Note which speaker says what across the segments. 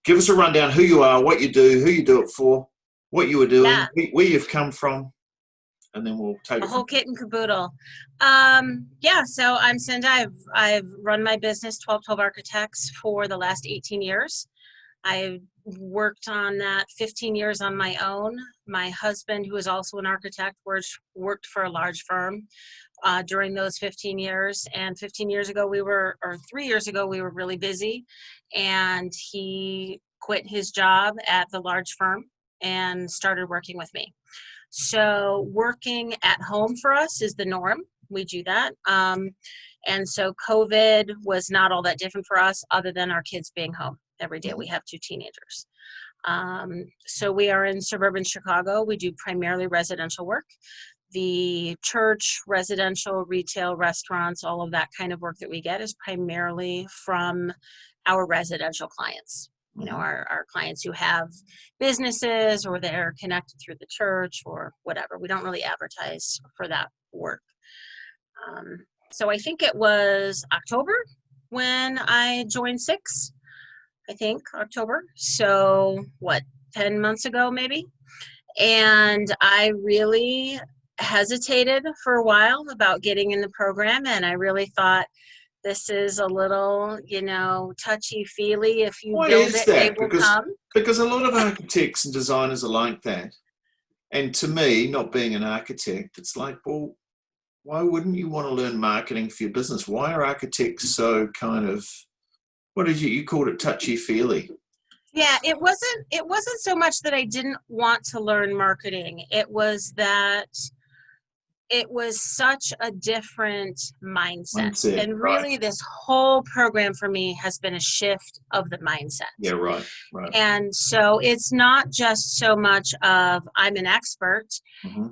Speaker 1: give us a rundown who you are, what you do, who you do it for, what you were doing,
Speaker 2: Yeah,
Speaker 1: where you've come from, and then we'll take
Speaker 2: a
Speaker 1: it from
Speaker 2: whole kit and caboodle. Yeah, so I'm Cinda. I've run my business, 1212 Architects, for the last 18 years. I worked on that 15 years on my own. My husband, who is also an architect, worked for a large firm during those 15 years. And 15 years ago, or 3 years ago, we were really busy. And he quit his job at the large firm and started working with me. So working at home for us is the norm. We do that. And so COVID was not all that different for us other than our kids being home every day. We have 2 teenagers. So we are in suburban Chicago. We do primarily residential work. The church, residential, retail, restaurants, all of that kind of work that we get is primarily from our residential clients. You know, our clients who have businesses or they're connected through the church or whatever. We don't really advertise for that work. So I think it was October when I joined Six. I think October. So what, 10 months ago maybe? And I really hesitated for a while about getting in the program. And I really thought, this is a little, touchy-feely. If you
Speaker 1: Why
Speaker 2: build
Speaker 1: is
Speaker 2: it, they
Speaker 1: that?
Speaker 2: will come.
Speaker 1: Because a lot of architects and designers are like that. And to me, not being an architect, it's like, well, why wouldn't you want to learn marketing for your business? Why are architects so kind of, what did you called it, touchy-feely?
Speaker 2: Yeah, it wasn't so much that I didn't want to learn marketing. It was that it was such a different mindset.
Speaker 1: Mindset,
Speaker 2: And
Speaker 1: right.
Speaker 2: really this whole program for me has been a shift of the mindset.
Speaker 1: Yeah, right.
Speaker 2: And so it's not just so much of I'm an expert.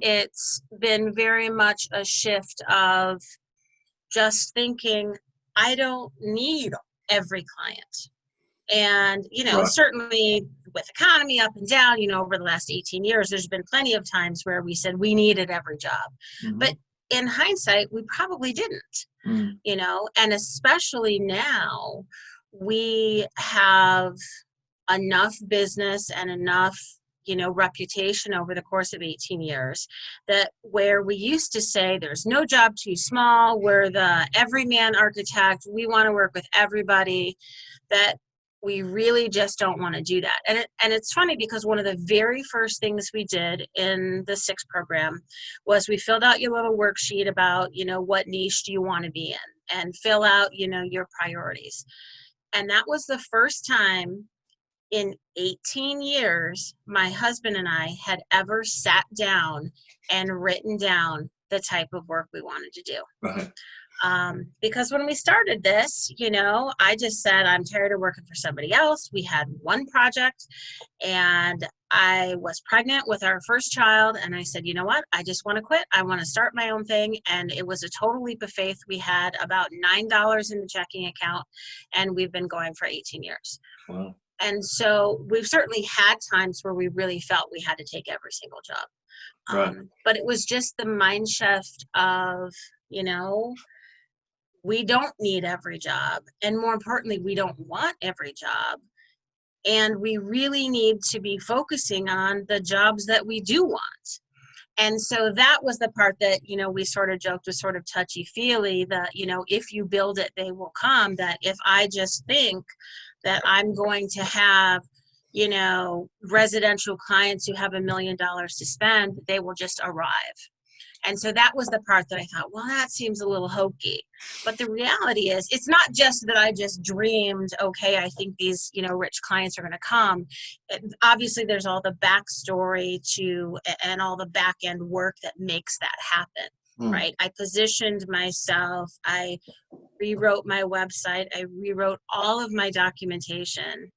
Speaker 2: It's been very much a shift of just thinking I don't need every client. And, certainly with economy up and down, over the last 18 years, there's been plenty of times where we said we needed every job. But in hindsight, we probably didn't, and especially now we have enough business and enough reputation over the course of 18 years that where we used to say there's no job too small, we're the everyman architect, we want to work with everybody, that we really just don't want to do that. And it's funny because one of the very first things we did in the Six program was we filled out your little worksheet about, what niche do you want to be in, and fill out, your priorities. And that was the first time in 18 years my husband and I had ever sat down and written down the type of work we wanted to do.
Speaker 1: Right.
Speaker 2: Because when we started this, I just said, I'm tired of working for somebody else. We had one project and I was pregnant with our first child. And I said, you know what? I just want to quit. I want to start my own thing. And it was a total leap of faith. We had about $9 in the checking account and we've been going for 18 years.
Speaker 1: Wow.
Speaker 2: And so we've certainly had times where we really felt we had to take every single job.
Speaker 1: Right.
Speaker 2: But it was just the mind shift of, we don't need every job. And more importantly, we don't want every job. And we really need to be focusing on the jobs that we do want. And so that was the part that, we sort of joked was sort of touchy-feely, that, if you build it, they will come. That if I just think that I'm going to have, residential clients who have $1 million to spend, they will just arrive. And so that was the part that I thought, well, that seems a little hokey. But the reality is, it's not just that I just dreamed, okay, I think these, rich clients are going to come. Obviously, there's all the backstory and all the back end work that makes that happen, right? I positioned myself. I rewrote my website. I rewrote all of my documentation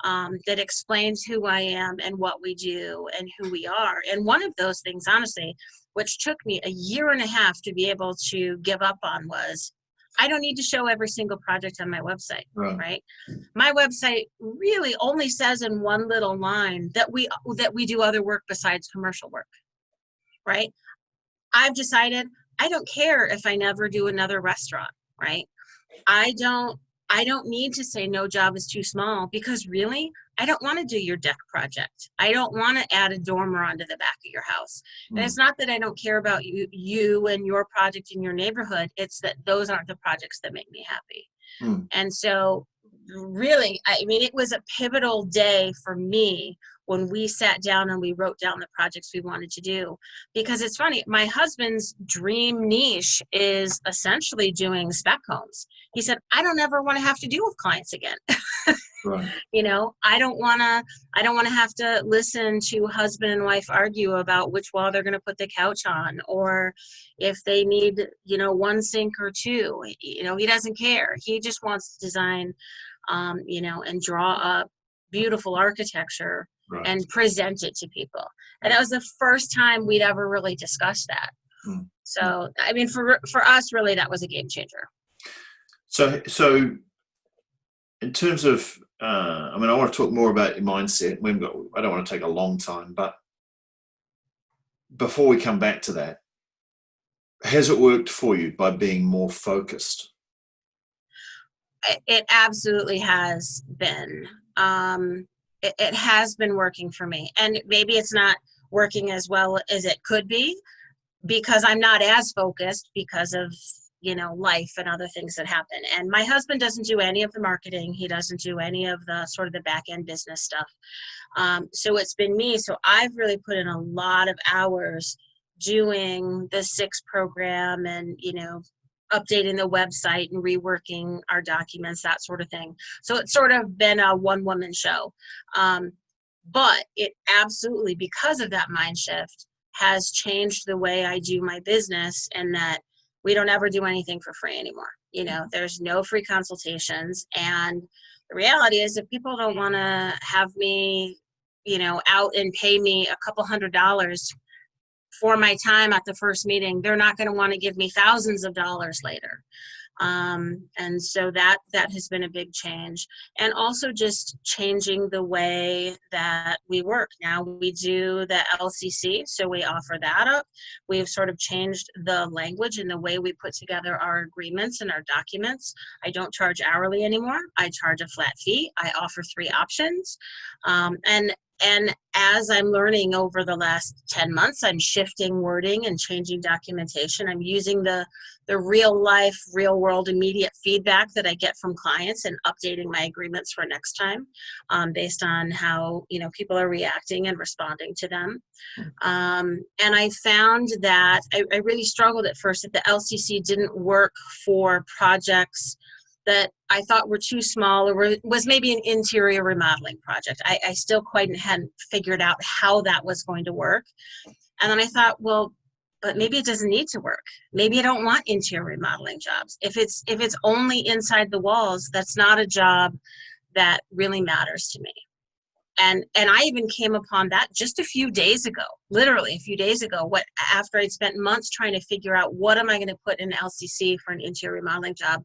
Speaker 2: that explains who I am and what we do and who we are. And one of those things, honestly, which took me a year and a half to be able to give up on, was I don't need to show every single project on my website, right? My website really only says in one little line that we do other work besides commercial work, right? I've decided I don't care if I never do another restaurant, right? I don't I don't need to say no job is too small, because really, I don't want to do your deck project. I don't want to add a dormer onto the back of your house. And it's not that I don't care about you and your project in your neighborhood. It's that those aren't the projects that make me happy. And so really, I mean, it was a pivotal day for me when we sat down and we wrote down the projects we wanted to do. Because it's funny, my husband's dream niche is essentially doing spec homes. He said, I don't ever want to have to deal with clients again.
Speaker 1: Right.
Speaker 2: You know, I don't want to have to listen to husband and wife argue about which wall they're going to put the couch on, or if they need, you know, one sink or two. You know, he doesn't care. He just wants to design, you know, and draw up beautiful architecture
Speaker 1: Right.
Speaker 2: and present it to people. And that was the first time we'd ever really discussed that. So, I mean, for us, really, that was a game changer.
Speaker 1: So in terms of, I mean, I want to talk more about your mindset. I don't want to take a long time, but before we come back to that, has it worked for you by being more focused?
Speaker 2: It absolutely has been. It has been working for me, and maybe it's not working as well as it could be because I'm not as focused because of, you know, life and other things that happen. And my husband doesn't do any of the marketing. He doesn't do any of the sort of the back end business stuff. So it's been me. So I've really put in a lot of hours doing the 6 program and, you know, updating the website and reworking our documents, that sort of thing. So it's sort of been a one-woman show. But it absolutely, because of that mind shift, has changed the way I do my business, and that we don't ever do anything for free anymore. You know, there's no free consultations. And the reality is, if people don't want to have me, you know, out and pay me a couple $100s for my time at the first meeting, they're not going to want to give me thousands of dollars later. And so that has been a big change. And also just changing the way that we work. Now we do the LCC, so we offer that up. We've sort of changed the language and the way we put together our agreements and our documents. I don't charge hourly anymore. I charge a flat fee. I offer 3 options. And as I'm learning over the last 10 months, I'm shifting wording and changing documentation. I'm using the real life, real world, immediate feedback that I get from clients and updating my agreements for next time based on how, you know, people are reacting and responding to them. And I found that I really struggled at first that the LCC didn't work for projects that I thought were too small, or was maybe an interior remodeling project. I still hadn't figured out how that was going to work. And then I thought, well, but maybe it doesn't need to work. Maybe I don't want interior remodeling jobs. If it's only inside the walls, that's not a job that really matters to me. And I even came upon that just a few days ago, literally a few days ago, after I'd spent months trying to figure out what am I going to put in LCC for an interior remodeling job.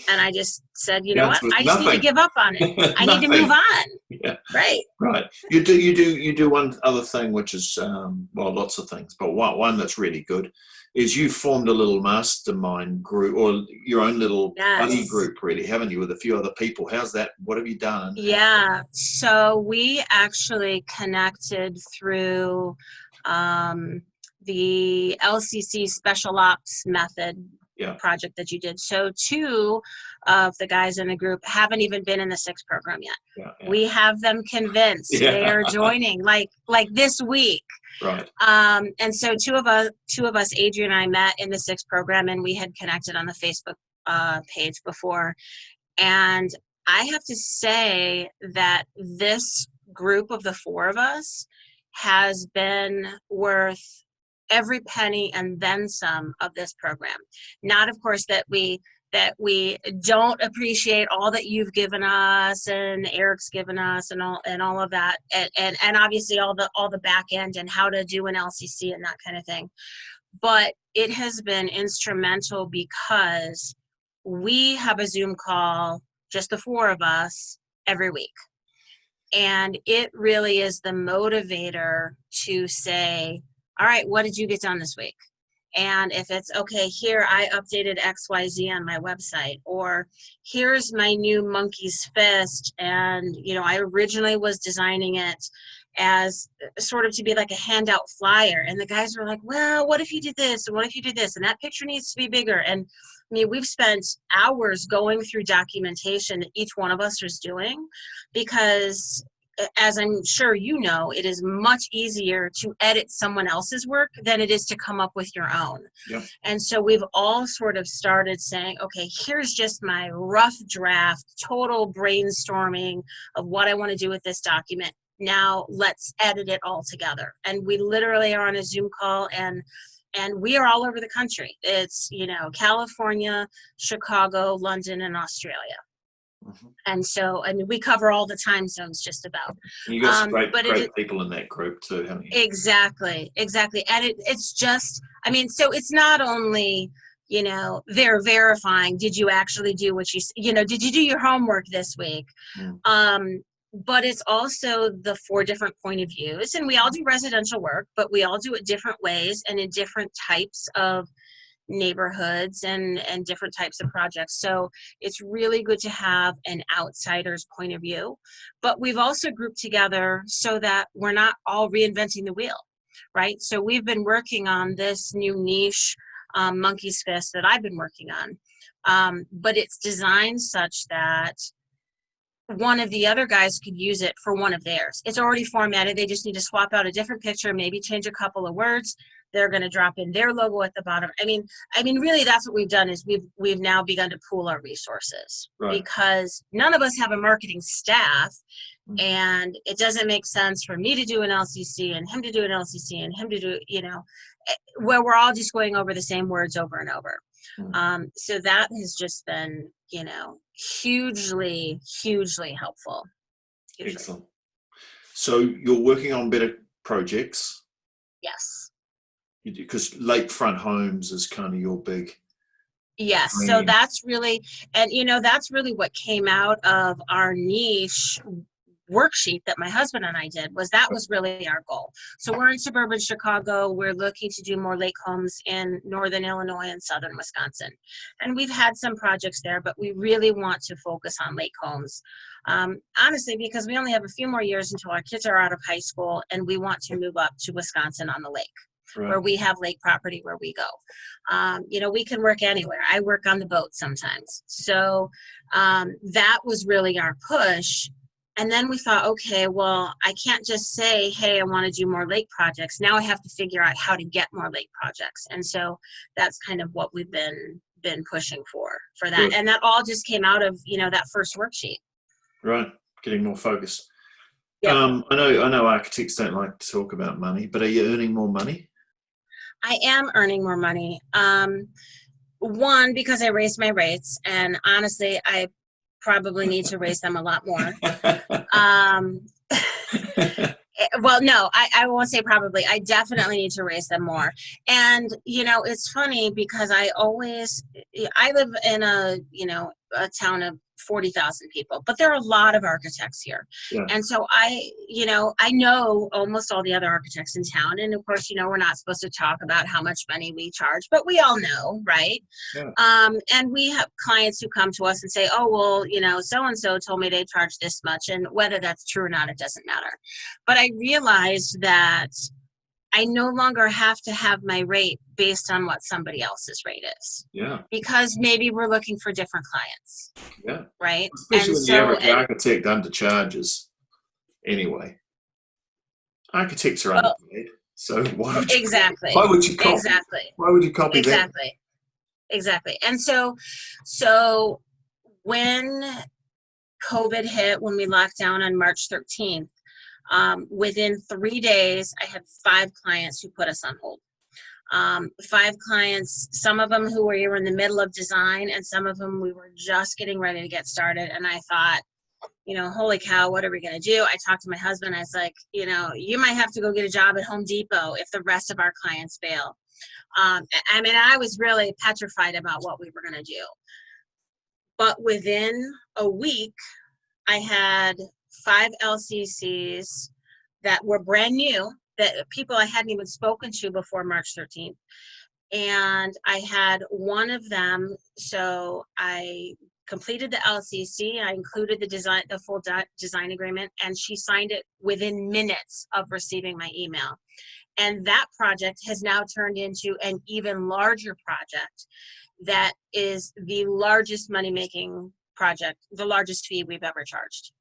Speaker 2: And I just said, you know what? I just need to give up on it. I need to move on.
Speaker 1: Yeah.
Speaker 2: Right.
Speaker 1: Right. You do one other thing, which is, well, lots of things, but one that's really good is you formed a little mastermind group, or your own little buddy group, really, haven't you, with a few other people? How's that? What have you done?
Speaker 2: Yeah. So we actually connected through the LCC Special Ops Method project that you did. So 2 of the guys in the group haven't even been in the 6 program yet. We have them convinced. They are joining like this week.
Speaker 1: Right.
Speaker 2: And so two of us, Adrian and I, met in the 6 program, and we had connected on the Facebook page before. And I have to say that this group of the 4 of us has been worth every penny and then some of this program. Not, of course, that we don't appreciate all that you've given us and Eric's given us and all of that, and obviously all the back end and how to do an LCC and that kind of thing. But it has been instrumental because we have a Zoom call, just the 4 of us, every week. And it really is the motivator to say, all right, what did you get done this week? And if it's, okay, here I updated XYZ on my website, or here's my new monkey's fist. And, I originally was designing it as sort of to be like a handout flyer. And the guys were like, well, what if you did this? And what if you did this? And that picture needs to be bigger. And I mean, we've spent hours going through documentation that each one of us is doing, because as I'm sure you know, it is much easier to edit someone else's work than it is to come up with your own.
Speaker 1: Yep.
Speaker 2: And so we've all sort of started saying, okay, here's just my rough draft, total brainstorming of what I want to do with this document. Now let's edit it all together. And we literally are on a Zoom call, and we are all over the country. It's, California, Chicago, London, and Australia.
Speaker 1: Mm-hmm.
Speaker 2: And so, I mean, we cover all the time zones just about.
Speaker 1: And you got some great people in that group too, haven't you?
Speaker 2: Exactly. And it's just, I mean, so it's not only, they're verifying, did you actually do what did you do your homework this week? Mm. But it's also the 4 different point of views, and we all do residential work, but we all do it different ways and in different types of neighborhoods and different types of projects. So it's really good to have an outsider's point of view, but we've also grouped together so that we're not all reinventing the wheel, right? So we've been working on this new niche, monkey's fist, that I've been working on, but it's designed such that one of the other guys could use it for one of theirs. It's already formatted. They just need to swap out a different picture, maybe change a couple of words. They're going to drop in their logo at the bottom. I mean, really, that's what we've done, is we've now begun to pool our resources, right? Because none of us have a marketing staff, and it doesn't make sense for me to do an LCC and him to do an LCC and him to do, where we're all just going over the same words over and over. So that has just been, hugely, hugely helpful. Hugely.
Speaker 1: Excellent. So you're working on better projects?
Speaker 2: Yes.
Speaker 1: Because lakefront homes is kind of your big.
Speaker 2: Yes. So that's really, and that's really what came out of our niche worksheet that my husband and I did. Was really our goal. So we're in suburban Chicago. We're looking to do more lake homes in northern Illinois and southern Wisconsin. And we've had some projects there, but we really want to focus on lake homes. Honestly, because we only have a few more years until our kids are out of high school, and we want to move up to Wisconsin on the lake. Right. Where we have lake property where we go. We can work anywhere. I work on the boat sometimes. So that was really our push. And then we thought, okay, well, I can't just say, hey, I want to do more lake projects. Now I have to figure out how to get more lake projects. And so that's kind of what we've been pushing for that. Good. And that all just came out of, that first worksheet.
Speaker 1: Right. Getting more focused. Yeah. I know architects don't like to talk about money, but are you earning more money?
Speaker 2: I am earning more money. One, because I raised my rates, and honestly, I probably need to raise them a lot more. Well, no, I won't say probably. I definitely need to raise them more. And, it's funny because I live in a town of 40,000 people, but there are a lot of architects here. Yeah. And so I know almost all the other architects in town. And of course, we're not supposed to talk about how much money we charge, but we all know, right? Yeah. And we have clients who come to us and say, oh, well, so-and-so told me they charge this much. And whether that's true or not, it doesn't matter. But I realized that I no longer have to have my rate based on what somebody else's rate is. Yeah. Because maybe we're looking for different clients. Yeah. Right.
Speaker 1: Especially when the average architect undercharges anyway. Architects are underpaid. So why would you copy? Why would you copy that?
Speaker 2: Exactly. And so when COVID hit, when we locked down on March 13th, within 3 days, I had 5 clients who put us on hold. 5 clients, some of them who were in the middle of design, and some of them we were just getting ready to get started. And I thought, holy cow, what are we going to do? I talked to my husband. I was like, you might have to go get a job at Home Depot if the rest of our clients bail. I was really petrified about what we were going to do. But within a week, I had 5 LCCs that were brand new, that people I hadn't even spoken to before March 13th. And I had one of them, so I completed the LCC. I included the full design agreement, and she signed it within minutes of receiving my email. And that project has now turned into an even larger project that is the largest money-making project, the largest fee we've ever charged.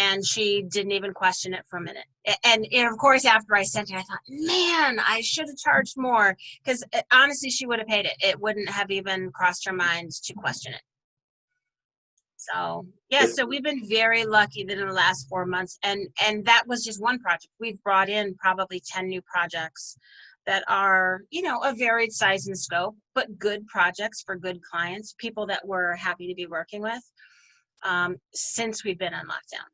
Speaker 2: And she didn't even question it for a minute. And of course, after I sent it, I thought, man, I should have charged more, because honestly, she would have paid it. It wouldn't have even crossed her mind to question it. So yeah, so we've been very lucky that in the last 4 months, and that was just one project. We've brought in probably 10 new projects that are, you know, a varied size and scope, but good projects for good clients, people that we're happy to be working with, since we've been on lockdown.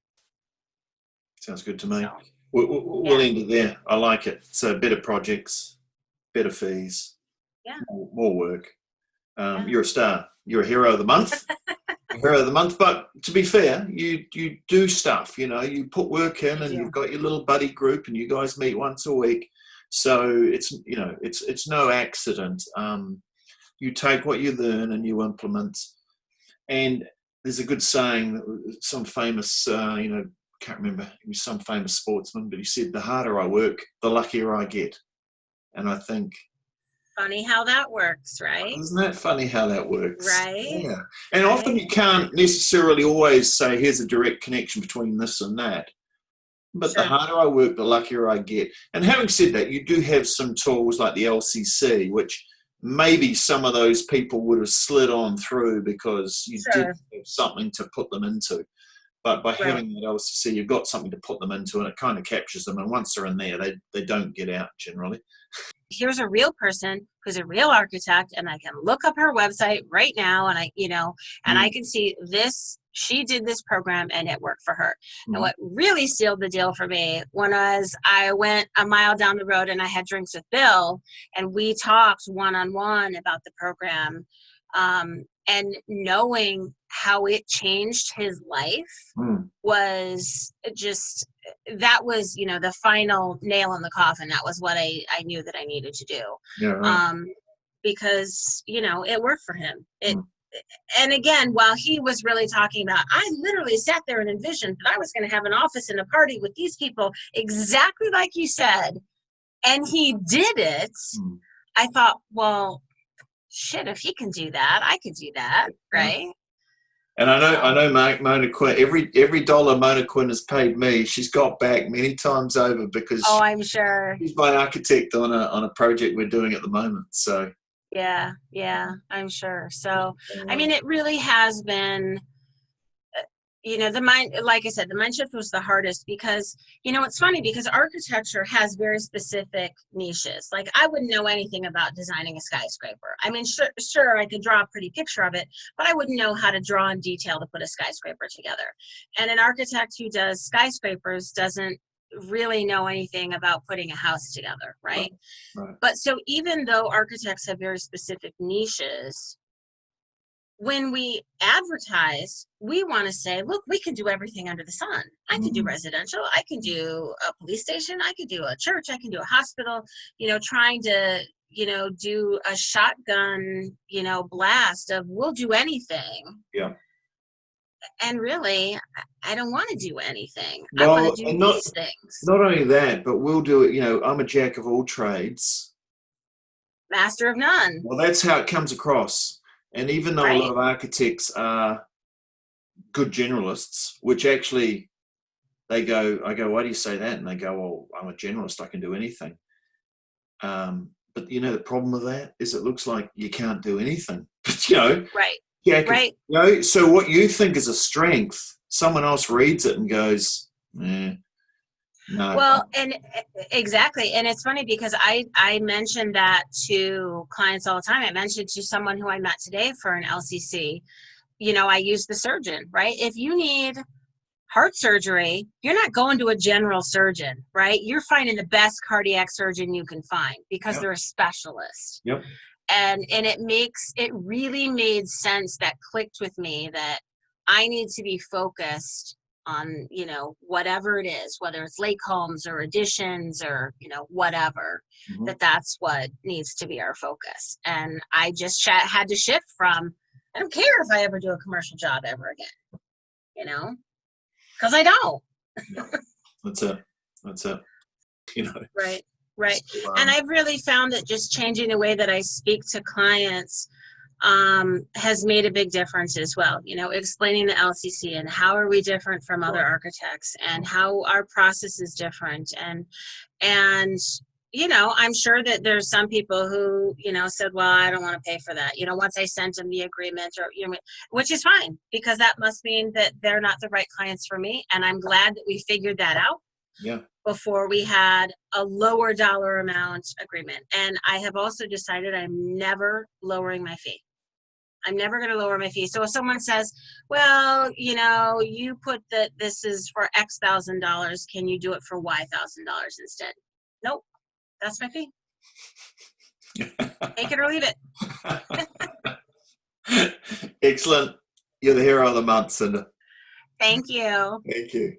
Speaker 1: Sounds good to me.
Speaker 2: So,
Speaker 1: we'll end it there. I like it. So better projects, better fees,
Speaker 2: yeah,
Speaker 1: more work. You're a star. You're a hero of the month. Hero of the month. But to be fair, you do stuff. You know, you put work in, and you've got your little buddy group, and you guys meet once a week. So it's, you know, it's no accident. You take what you learn and you implement. And there's a good saying that some famous, you know, can't remember, he was some famous sportsman, but he said, the harder I work, the luckier I get. And I think,
Speaker 2: funny how that works, right?
Speaker 1: isn't that funny how that works?
Speaker 2: Right.
Speaker 1: Yeah. And often you can't necessarily always say, here's a direct connection between this and that. But the harder I work, the luckier I get. And having said that, you do have some tools like the LCC, which maybe some of those people would have slid on through because you didn't have something to put them into. But by having that LCC, you've got something to put them into, and it kind of captures them. And once they're in there, they don't get out generally.
Speaker 2: Here's a real person who's a real architect, and I can look up her website right now, and I, you know, and I can see this. She did this program and it worked for her. And what really sealed the deal for me was I went a mile down the road and I had drinks with Bill, and we talked one-on-one about the program. And knowing how it changed his life was just, that was, you know, the final nail in the coffin. That was what I knew that I needed to do.
Speaker 1: Yeah, right.
Speaker 2: Because, you know, it worked for him. And again, while he was really talking about, I literally sat there and envisioned that I was going to have an office and a party with these people, exactly like you said, and he did it. I thought, well, shit, if he can do that, I could do that, right?
Speaker 1: And I know Mona Quinn, every dollar Mona Quinn has paid me, she's got back many times over, because
Speaker 2: I'm sure
Speaker 1: she's my architect on a project we're doing at the moment. So
Speaker 2: yeah, I'm sure. So I mean, it really has been, you know, the mind, like I said, the mind shift was the hardest, because, you know, it's funny because architecture has very specific niches. Like, I wouldn't know anything about designing a skyscraper. I mean, sure, I could draw a pretty picture of it, but I wouldn't know how to draw in detail to put a skyscraper together. And an architect who does skyscrapers doesn't really know anything about putting a house together, right? But so even though architects have very specific niches, when we advertise, we want to say, look, we can do everything under the sun. I can do residential, I can do a police station, I can do a church, I can do a hospital, you know, trying to, you know, do a shotgun, you know, blast of we'll do anything.
Speaker 1: Yeah.
Speaker 2: And really, I don't want to do anything. I want to do these things.
Speaker 1: Not only that, but we'll do it, you know, I'm a jack of all trades,
Speaker 2: master of none.
Speaker 1: Well, that's how it comes across. And even though a lot of architects are good generalists, which actually I go, why do you say that? And they go, well, I'm a generalist, I can do anything. But you know, the problem with that is it looks like you can't do anything. But you know, you know, so what you think is a strength, someone else reads it and goes, no.
Speaker 2: Well, and exactly. And it's funny because I mentioned that to clients all the time. I mentioned to someone who I met today for an LCC, you know, I use the surgeon, right? If you need heart surgery, you're not going to a general surgeon, right? You're finding the best cardiac surgeon you can find because they're a specialist. And it really made sense, that clicked with me, that I need to be focused you know, whatever it is, whether it's lake homes or additions or, you know, whatever, that's what needs to be our focus. And I just had to shift from, I don't care if I ever do a commercial job ever again, you know, because I don't.
Speaker 1: That's it. You know.
Speaker 2: Right.
Speaker 1: So,
Speaker 2: And I've really found that just changing the way that I speak to clients has made a big difference as well. You know, explaining the LCC and how are we different from other architects and how our process is different. And, you know, I'm sure that there's some people who, you know, said, well, I don't want to pay for that. You know, once I sent them the agreement or, you know, which is fine because that must mean that they're not the right clients for me. And I'm glad that we figured that out.
Speaker 1: Yeah.
Speaker 2: Before we had a lower dollar amount agreement. And I have also decided I'm never lowering my fee. I'm never going to lower my fee. So if someone says, well, you know, you put that this is for X $1,000, can you do it for Y $1,000 instead? Nope, that's my fee. Take it or leave
Speaker 1: it. Excellent. You're the hero of the month, Cinda.
Speaker 2: Thank you.
Speaker 1: Thank you.